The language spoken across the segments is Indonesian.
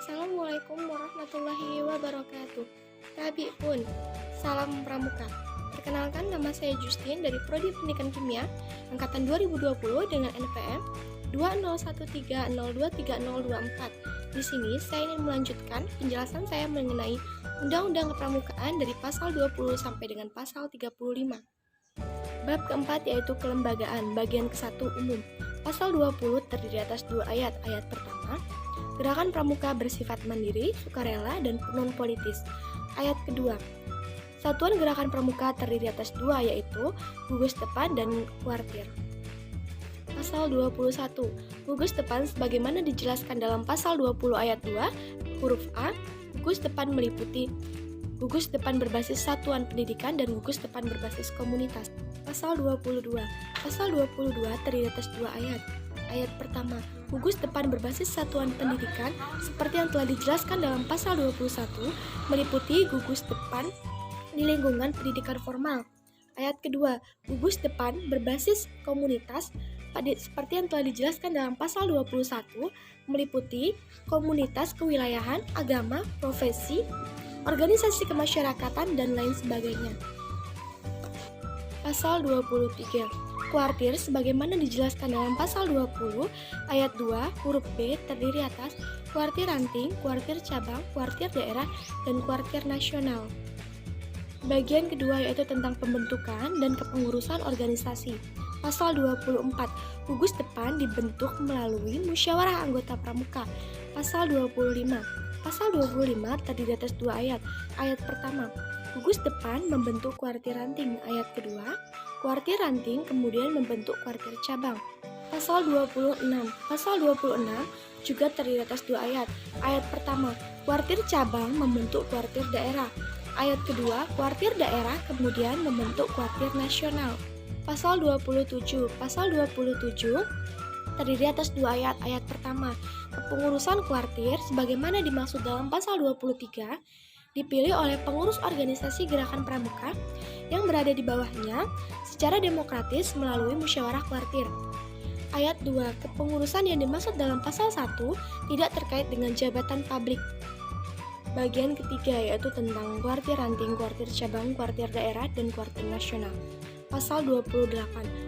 Assalamualaikum warahmatullahi wabarakatuh. Tabi pun, salam pramuka. Perkenalkan, nama saya Justin dari Prodi Pendidikan Kimia angkatan 2020 dengan NPM 2013023024. Di sini saya ingin melanjutkan penjelasan saya mengenai Undang-Undang Kepramukaan dari pasal 20 sampai dengan pasal 35. Bab keempat yaitu kelembagaan, bagian ke-1 umum. Pasal 20 terdiri atas 2 ayat. Ayat pertama, gerakan pramuka bersifat mandiri, sukarela, dan non-politis. Ayat kedua, satuan gerakan pramuka terdiri atas 2 yaitu gugus depan dan kuartir. Pasal 21, gugus depan sebagaimana dijelaskan dalam pasal 20 ayat 2, huruf A, gugus depan meliputi gugus depan berbasis satuan pendidikan dan gugus depan berbasis komunitas. Pasal 22. Pasal 22 terdiri atas 2 ayat. Ayat pertama, gugus depan berbasis satuan pendidikan seperti yang telah dijelaskan dalam pasal 21 meliputi gugus depan di lingkungan pendidikan formal. Ayat kedua, gugus depan berbasis komunitas seperti yang telah dijelaskan dalam pasal 21 meliputi komunitas kewilayahan, agama, profesi, organisasi kemasyarakatan, dan lain sebagainya. Pasal 23. Kuartir sebagaimana dijelaskan dalam pasal 20 ayat 2 huruf B terdiri atas kuartir ranting, kuartir cabang, kuartir daerah, dan kuartir nasional. Bagian kedua yaitu tentang pembentukan dan kepengurusan organisasi. Pasal 24. Gugus depan dibentuk melalui musyawarah anggota pramuka. Pasal 25. Pasal 25 terdiri atas 2 ayat. Ayat pertama, gugus depan membentuk kuartir ranting. Ayat kedua, kuartir ranting kemudian membentuk kuartir cabang. Pasal 26. Pasal 26 juga terdiri atas 2 ayat. Ayat pertama, kuartir cabang membentuk kuartir daerah. Ayat kedua, kuartir daerah kemudian membentuk kuartir nasional. Pasal 27. Pasal 27 terdiri atas 2 ayat. Ayat pertama, kepengurusan kuartir sebagaimana dimaksud dalam pasal 23 dipilih oleh pengurus organisasi gerakan pramuka yang berada di bawahnya secara demokratis melalui musyawarah kuartir. Ayat 2, kepengurusan yang dimaksud dalam pasal 1 tidak terkait dengan jabatan publik. Bagian ketiga yaitu tentang kuartir ranting, kuartir cabang, kuartir daerah, dan kuartir nasional. Pasal 28.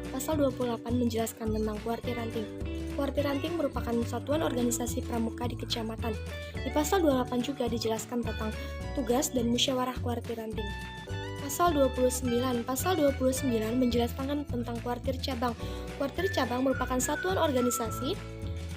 Pasal 28 menjelaskan tentang kuartir ranting. Kuartir ranting merupakan satuan organisasi pramuka di kecamatan. Di pasal 28 juga dijelaskan tentang tugas dan musyawarah kuartir ranting. Pasal 29. Pasal 29 menjelaskan tentang kuartir cabang. Kuartir cabang merupakan satuan organisasi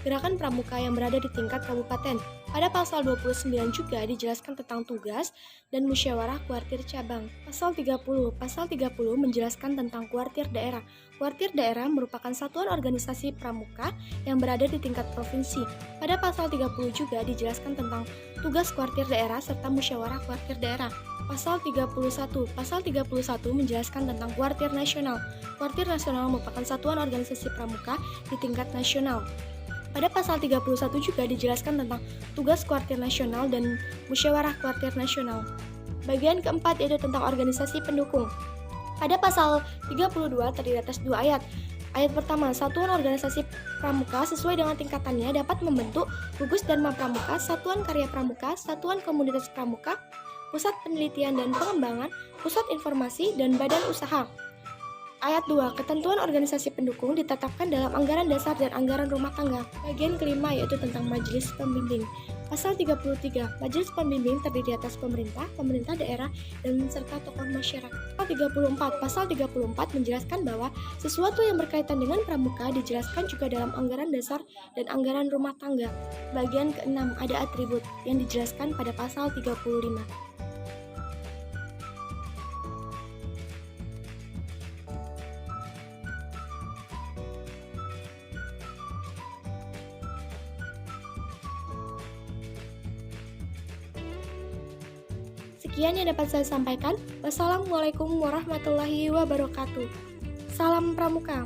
gerakan pramuka yang berada di tingkat kabupaten. Pada pasal 29 juga dijelaskan tentang tugas dan musyawarah kuartir cabang. Pasal 30. Pasal 30 menjelaskan tentang kuartir daerah. Kuartir daerah merupakan satuan organisasi pramuka yang berada di tingkat provinsi. Pada pasal 30 juga dijelaskan tentang tugas kuartir daerah serta musyawarah kuartir daerah. Pasal 31. Pasal 31 menjelaskan tentang kuartir nasional. Kuartir nasional merupakan satuan organisasi pramuka di tingkat nasional. Pada pasal 31 juga dijelaskan tentang tugas kuartir nasional dan musyawarah kuartir nasional. Bagian keempat yaitu tentang organisasi pendukung. Pada pasal 32 terdiri atas 2 ayat. Ayat pertama, satuan organisasi pramuka sesuai dengan tingkatannya dapat membentuk gugus dharma pramuka, satuan karya pramuka, satuan komunitas pramuka, pusat penelitian dan pengembangan, pusat informasi, dan badan usaha. Ayat 2, ketentuan organisasi pendukung ditetapkan dalam anggaran dasar dan anggaran rumah tangga. Bagian kelima yaitu tentang majelis pembimbing. Pasal 33, majelis pembimbing terdiri atas pemerintah, pemerintah daerah, dan serta tokoh masyarakat. Pasal 34 menjelaskan bahwa sesuatu yang berkaitan dengan pramuka dijelaskan juga dalam anggaran dasar dan anggaran rumah tangga. Bagian keenam ada atribut yang dijelaskan pada pasal 35. Sekian yang dapat saya sampaikan. Wassalamualaikum warahmatullahi wabarakatuh. Salam pramuka.